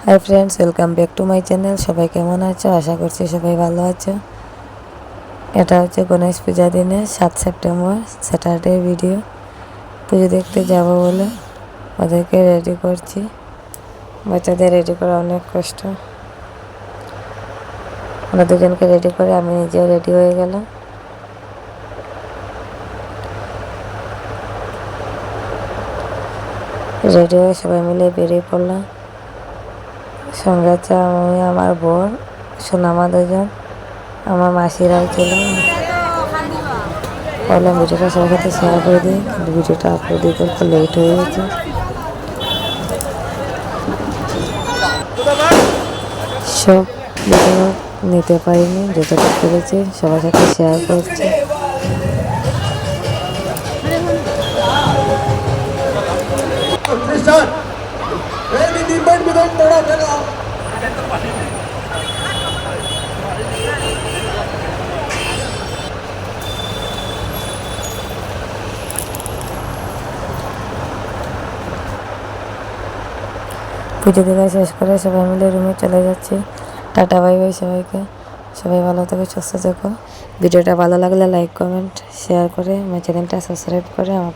Hi friends, welcome back to my channel. সবাই কেমন আছো? আশা করছি সবাই ভালো আছো। এটা হচ্ছে গণেশ পূজা দিনে 7 সেপ্টেম্বর স্যাটারডে ভিডিও। পুজো দেখতে যাব বলে ওদেরকে রেডি করছি। বাচ্চাদের রেডি করা অনেক কষ্ট। ওরা দুজনকে রেডি করে আমি নিজেও রেডি হয়ে গেলাম। রেডি হয়ে সবাই মিলে বেরিয়ে পড়লাম। সঙ্গে আছে আমি, আমার বোন, সোনামা দুজন, আমার মাসিরাও ছিল। বললাম ভিডিওটা সবার সাথে শেয়ার করে দিই, কিন্তু ভিডিওটা আপলোড দিতে একটু লেট হয়ে গেছে। সব ভিডিও নিতে পারিনি, যতটা পেরেছি সবার সাথে শেয়ার করছি। পুজো দেওয়া শেষ করে সবাই মিলে রুমে চলে যাচ্ছি। টাটা বাই বাই সবাইকে। সবাই ভালো থেকো, সুস্থ থেকো। ভিডিওটা ভালো লাগলে লাইক, কমেন্ট, শেয়ার করে আমার চ্যানেলটা সাবস্ক্রাইব করে আমার